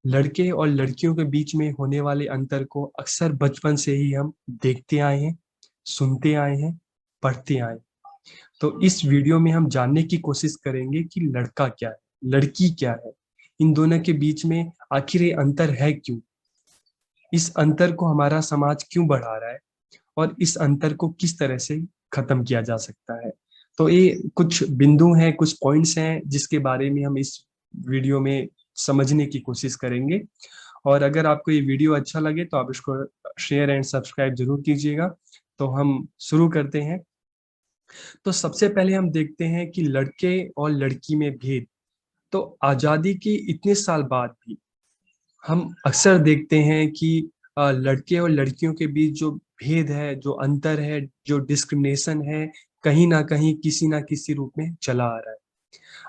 लड़के और लड़कियों के बीच में होने वाले अंतर को अक्सर बचपन से ही हम देखते आए हैं, सुनते आए हैं, पढ़ते आए हैं। तो इस वीडियो में हम जानने की कोशिश करेंगे कि लड़का क्या है, लड़की क्या है, इन दोनों के बीच में आखिर ये अंतर है क्यों, इस अंतर को हमारा समाज क्यों बढ़ा रहा है और इस अंतर को किस तरह से खत्म किया जा सकता है। तो ये कुछ बिंदु हैं, कुछ पॉइंट्स हैं जिसके बारे में हम इस वीडियो में समझने की कोशिश करेंगे। और अगर आपको ये वीडियो अच्छा लगे तो आप इसको शेयर एंड सब्सक्राइब जरूर कीजिएगा। तो हम शुरू करते हैं। तो सबसे पहले हम देखते हैं कि लड़के और लड़की में भेद। तो आजादी के इतने साल बाद भी हम अक्सर देखते हैं कि लड़के और लड़कियों के बीच जो भेद है, जो अंतर है, जो डिस्क्रिमिनेशन है, कहीं ना कहीं किसी ना किसी रूप में चला आ रहा है।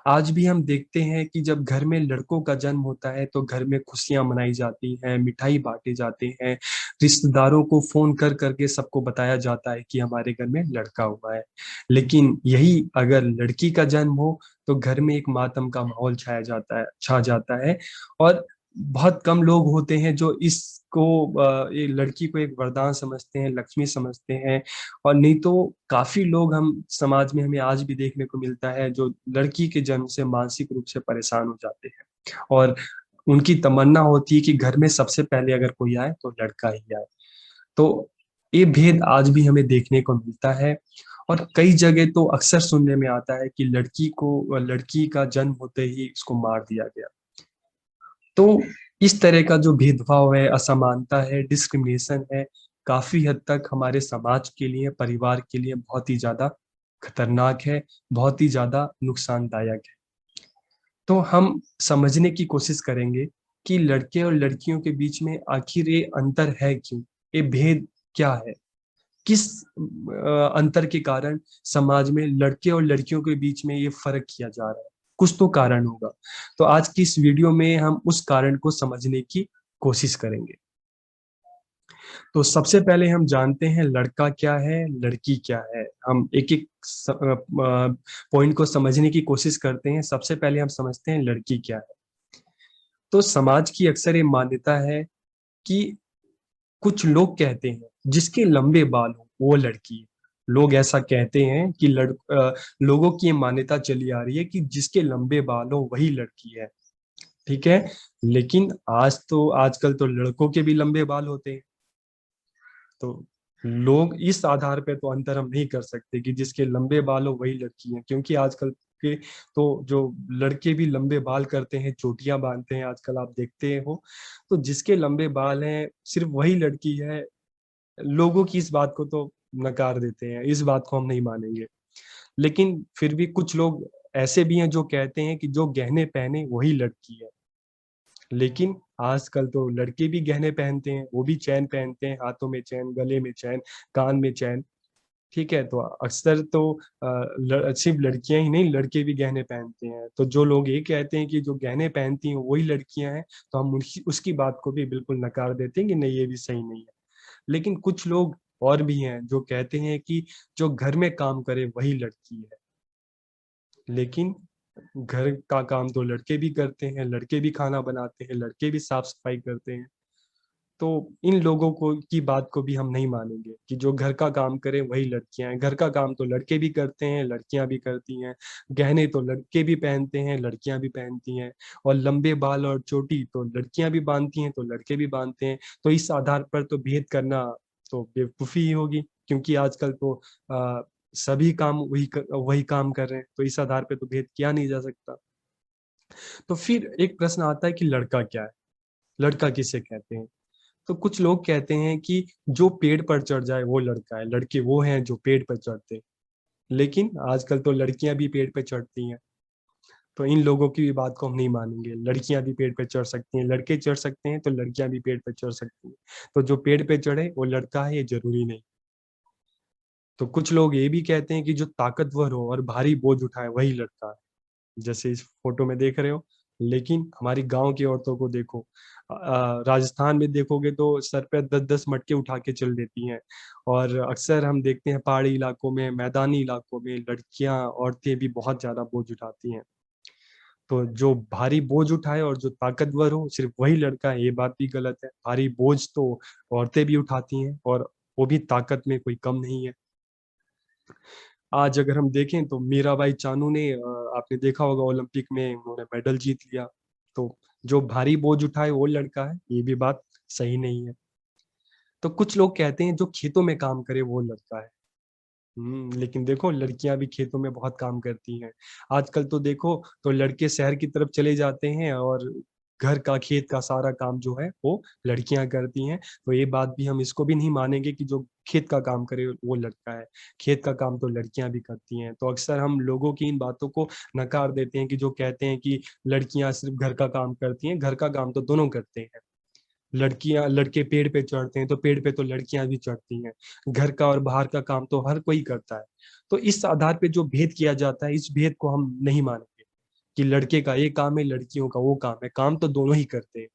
आज भी हम देखते हैं कि जब घर में लड़कों का जन्म होता है तो घर में खुशियां मनाई जाती हैं, मिठाई बांटे जाते हैं, रिश्तेदारों को फोन कर करके सबको बताया जाता है कि हमारे घर में लड़का हुआ है। लेकिन यही अगर लड़की का जन्म हो तो घर में एक मातम का माहौल छा जाता है। और बहुत कम लोग होते हैं जो इसको ये लड़की को एक वरदान समझते हैं, लक्ष्मी समझते हैं। और नहीं तो काफी लोग हम समाज में हमें आज भी देखने को मिलता है जो लड़की के जन्म से मानसिक रूप से परेशान हो जाते हैं और उनकी तमन्ना होती है कि घर में सबसे पहले अगर कोई आए तो लड़का ही आए। तो ये भेद आज भी हमें देखने को मिलता है। और कई जगह तो अक्सर सुनने में आता है कि लड़की का जन्म होते ही उसको मार दिया गया। तो इस तरह का जो भेदभाव है, असमानता है, डिस्क्रिमिनेशन है, काफी हद तक हमारे समाज के लिए, परिवार के लिए बहुत ही ज्यादा खतरनाक है, बहुत ही ज्यादा नुकसानदायक है। तो हम समझने की कोशिश करेंगे कि लड़के और लड़कियों के बीच में आखिर ये अंतर है क्यों, ये भेद क्या है, किस अंतर के कारण समाज में लड़के और लड़कियों के बीच में ये फर्क किया जा रहा है। कुछ तो कारण होगा। तो आज की इस वीडियो में हम उस कारण को समझने की कोशिश करेंगे। तो सबसे पहले हम जानते हैं लड़का क्या है, लड़की क्या है। हम एक एक पॉइंट को समझने की कोशिश करते हैं। सबसे पहले हम समझते हैं लड़की क्या है। तो समाज की अक्सर ये मान्यता है कि कुछ लोग कहते हैं जिसके लंबे बाल हो वो लड़की है। लोग ऐसा कहते हैं कि लोगों की ये मान्यता चली आ रही है कि जिसके लंबे बाल हो वही लड़की है। ठीक है। लेकिन आजकल तो लड़कों के भी लंबे बाल होते हैं। तो लोग इस आधार पे तो अंतर हम नहीं कर सकते कि जिसके लंबे बाल हो वही लड़की है, क्योंकि आजकल के तो जो लड़के भी लंबे बाल करते हैं, चोटियां बांधते हैं, आजकल आप देखते हो। तो जिसके लंबे बाल हैं सिर्फ वही लड़की है। लोगों की इस बात को तो नकार देते हैं, इस बात को हम नहीं मानेंगे। लेकिन फिर भी कुछ लोग ऐसे भी हैं जो कहते हैं कि जो गहने पहने वही लड़की है। लेकिन आजकल तो लड़के भी गहने पहनते हैं, वो भी चैन पहनते हैं, हाथों में चैन, गले में चैन, कान में चैन। ठीक है। तो अक्सर तो सिर्फ लड़कियां ही नहीं, लड़के भी गहने पहनते हैं। तो जो लोग ये कहते हैं कि जो गहने पहनती हैं वही लड़कियां हैं, तो हम उसकी बात को भी बिल्कुल नकार देते हैं कि नहीं, ये भी सही नहीं है। लेकिन कुछ लोग और भी हैं जो कहते हैं कि जो घर में काम करे वही लड़की है। लेकिन घर का काम तो लड़के भी करते हैं, लड़के भी खाना बनाते हैं, लड़के भी साफ सफाई करते हैं। तो इन लोगों को की बात को भी हम नहीं मानेंगे कि जो घर का काम करे वही लड़कियां हैं। घर का काम तो लड़के भी करते हैं, लड़कियां भी करती हैं। गहने तो लड़के भी पहनते हैं, लड़कियां भी पहनती हैं। और लंबे बाल और चोटी तो लड़कियां भी बांधती हैं, तो लड़के भी बांधते हैं। तो इस आधार पर तो भेद करना तो बेवकूफी ही होगी, क्योंकि आजकल तो आ, सभी काम वही काम कर रहे हैं। तो इस आधार पर तो भेद किया नहीं जा सकता। तो फिर एक प्रश्न आता है कि लड़का क्या है, लड़का किसे कहते हैं। तो कुछ लोग कहते हैं कि जो पेड़ पर चढ़ जाए वो लड़का है, लड़के वो हैं जो पेड़ पर चढ़ते हैं। लेकिन आजकल तो लड़कियां भी पेड़ पे चढ़ती हैं। तो इन लोगों की भी बात को हम नहीं मानेंगे। लड़कियां भी पेड़ पे चढ़ सकती हैं, लड़के चढ़ सकते हैं, तो लड़कियां भी पेड़ पे चढ़ सकती हैं। तो जो पेड़ पे चढ़े वो लड़का है, ये जरूरी नहीं। तो कुछ लोग ये भी कहते हैं कि जो ताकतवर हो और भारी बोझ उठाए वही लड़का है, जैसे इस फोटो में देख रहे हो। लेकिन हमारी गांव की औरतों को देखो, राजस्थान में देखोगे तो सर पे 10-10 मटके उठा के चल देती हैं। और अक्सर हम देखते हैं पहाड़ी इलाकों में, मैदानी इलाकों में लड़कियां, औरतें भी बहुत ज्यादा बोझ उठाती हैं। तो जो भारी बोझ उठाए और जो ताकतवर हो सिर्फ वही लड़का है, ये बात भी गलत है। भारी बोझ तो औरतें भी उठाती हैं और वो भी ताकत में कोई कम नहीं है। आज अगर हम देखें तो मीराबाई चानू ने आपने देखा होगा ओलंपिक में उन्होंने मेडल जीत लिया। तो जो भारी बोझ उठाए वो लड़का है, ये भी बात सही नहीं है। तो कुछ लोग कहते हैं जो खेतों में काम करे वो लड़का है। लेकिन देखो लड़कियां भी खेतों में बहुत काम करती हैं। आजकल तो देखो तो लड़के शहर की तरफ चले जाते हैं और घर का खेत का सारा काम जो है वो लड़कियां करती हैं। तो ये बात भी हम इसको भी नहीं मानेंगे कि जो खेत का काम करे वो लड़का है। खेत का काम तो लड़कियां भी करती हैं। तो अक्सर हम लोगों की इन बातों को नकार देते हैं कि जो कहते हैं कि लड़कियां सिर्फ घर का काम करती हैं। घर का काम तो दोनों करते हैं। लड़कियां लड़के पेड़ पे चढ़ते हैं तो पेड़ पे तो लड़कियां भी चढ़ती हैं। घर का और बाहर का काम तो हर कोई करता है। तो इस आधार पे जो भेद किया जाता है, इस भेद को हम नहीं मानेंगे कि लड़के का ये काम है, लड़कियों का वो काम है। काम तो दोनों ही करते हैं।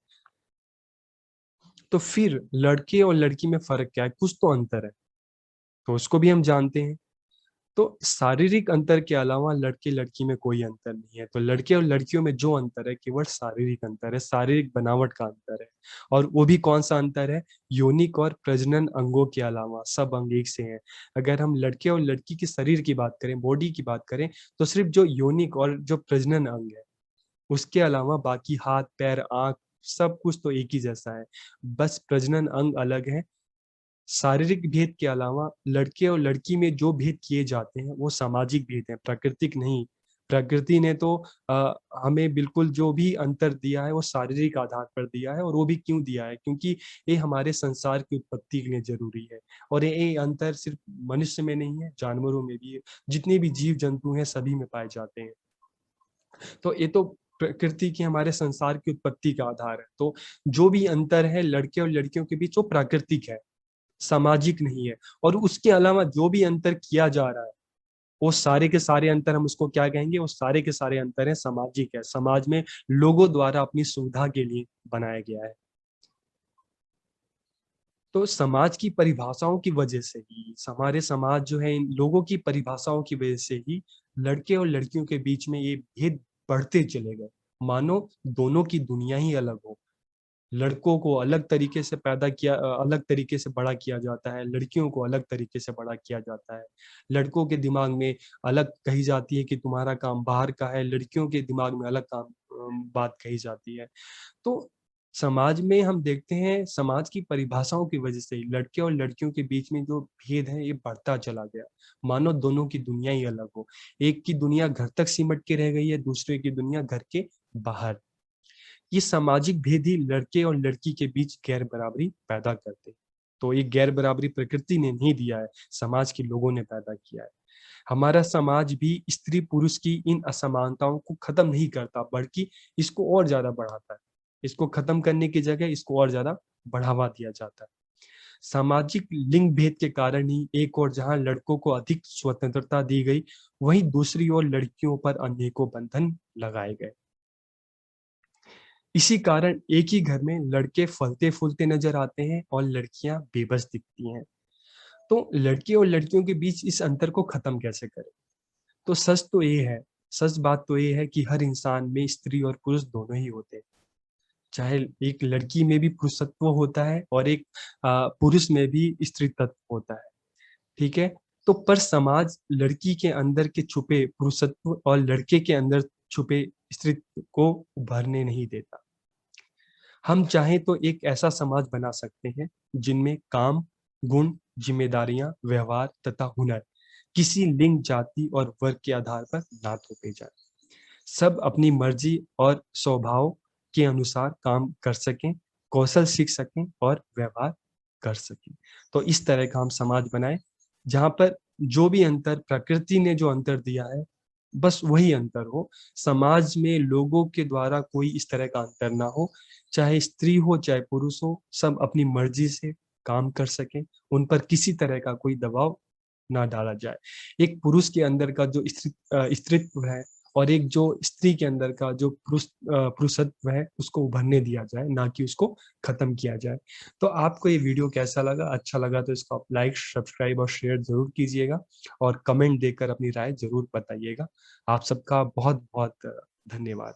तो फिर लड़के और लड़की में फर्क क्या है? कुछ तो अंतर है, तो उसको भी हम जानते हैं। तो शारीरिक अंतर के अलावा लड़के लड़की में कोई अंतर नहीं है। तो लड़के और लड़कियों में जो अंतर है केवल शारीरिक अंतर है, शारीरिक बनावट का अंतर है। और वो भी कौन सा अंतर है? यौनिक और प्रजनन अंगों के अलावा सब अंग एक से हैं। अगर हम लड़के और लड़की के शरीर की बात करें, बॉडी की बात करें, तो सिर्फ जो यौनिक और जो प्रजनन अंग है उसके अलावा बाकी हाथ पैर आंख सब कुछ तो एक ही जैसा है। बस प्रजनन अंग अलग है। शारीरिक भेद के अलावा लड़के और लड़की में जो भेद किए जाते हैं वो सामाजिक भेद हैं, प्राकृतिक नहीं। प्रकृति ने तो हमें बिल्कुल जो भी अंतर दिया है वो शारीरिक आधार पर दिया है। और वो भी क्यों दिया है? क्योंकि ये हमारे संसार की उत्पत्ति के लिए जरूरी है। और ये अंतर सिर्फ मनुष्य में नहीं है, जानवरों में भी है। जितने भी जीव जंतु हैं सभी में पाए जाते हैं। तो ये तो प्रकृति की हमारे संसार की उत्पत्ति का आधार है। तो जो भी अंतर है लड़के और लड़कियों के बीच वो प्राकृतिक है, सामाजिक नहीं है। और उसके अलावा जो भी अंतर किया जा रहा है वो सारे के सारे अंतर हम उसको क्या कहेंगे? वो सारे के सारे अंतर है सामाजिक है, समाज में लोगों द्वारा अपनी सुविधा के लिए बनाया गया है। तो समाज की परिभाषाओं की वजह से ही हमारे समाज जो है इन लोगों की परिभाषाओं की वजह से ही लड़के और लड़कियों के बीच में ये भेद बढ़ते चले गए। मानो दोनों की दुनिया ही अलग हो। लड़कों को अलग तरीके से अलग तरीके से बड़ा किया जाता है, लड़कियों को अलग तरीके से बड़ा किया जाता है। लड़कों के दिमाग में अलग कही जाती है कि तुम्हारा काम बाहर का है, लड़कियों के दिमाग में अलग बात कही जाती है। तो समाज में हम देखते हैं समाज की परिभाषाओं की वजह से ही लड़के और लड़कियों के बीच में जो भेद है ये बढ़ता चला गया। मानो दोनों की दुनिया ही अलग हो। एक की दुनिया घर तक सिमट के रह गई है, दूसरे की दुनिया घर के बाहर। ये सामाजिक भेद ही लड़के और लड़की के बीच गैर बराबरी पैदा करते। तो ये गैर बराबरी प्रकृति ने नहीं दिया है, समाज के लोगों ने पैदा किया है। हमारा समाज भी स्त्री पुरुष की इन असमानताओं को खत्म नहीं करता बल्कि इसको और ज्यादा बढ़ाता है। इसको खत्म करने की जगह इसको और ज्यादा बढ़ावा दिया जाता है। सामाजिक लिंग भेद के कारण ही एक और जहां लड़कों को अधिक स्वतंत्रता दी गई, वहीं दूसरी ओर लड़कियों पर अनेकों बंधन लगाए गए। इसी कारण एक ही घर में लड़के फलते फूलते नजर आते हैं और लड़कियां बेबस दिखती हैं। तो लड़के और लड़कियों के बीच इस अंतर को खत्म कैसे करें? तो सच बात तो ये है कि हर इंसान में स्त्री और पुरुष दोनों ही होते हैं। चाहे एक लड़की में भी पुरुषत्व होता है और एक पुरुष में भी स्त्री तत्व होता है। ठीक है। तो पर समाज लड़की के अंदर के छुपे पुरुषत्व और लड़के के अंदर छुपे स्त्रीत्व को उभरने नहीं देता। हम चाहें तो एक ऐसा समाज बना सकते हैं जिनमें काम, गुण, जिम्मेदारियां, व्यवहार तथा हुनर किसी लिंग, जाति और वर्ग के आधार पर ना थोपे जाए। सब अपनी मर्जी और स्वभाव के अनुसार काम कर सकें, कौशल सीख सकें और व्यवहार कर सकें। तो इस तरह का हम समाज बनाएं जहां पर जो भी अंतर प्रकृति ने जो अंतर दिया है बस वही अंतर हो। समाज में लोगों के द्वारा कोई इस तरह का अंतर ना हो। चाहे स्त्री हो चाहे पुरुष हो, सब अपनी मर्जी से काम कर सकें। उन पर किसी तरह का कोई दबाव ना डाला जाए। एक पुरुष के अंदर का जो स्त्रीत्व है और एक जो स्त्री के अंदर का जो पुरुषत्व है उसको उभरने दिया जाए, ना कि उसको खत्म किया जाए। तो आपको ये वीडियो कैसा लगा? अच्छा लगा तो इसको आप लाइक, सब्सक्राइब और शेयर जरूर कीजिएगा और कमेंट देकर अपनी राय जरूर बताइएगा। आप सबका बहुत बहुत धन्यवाद।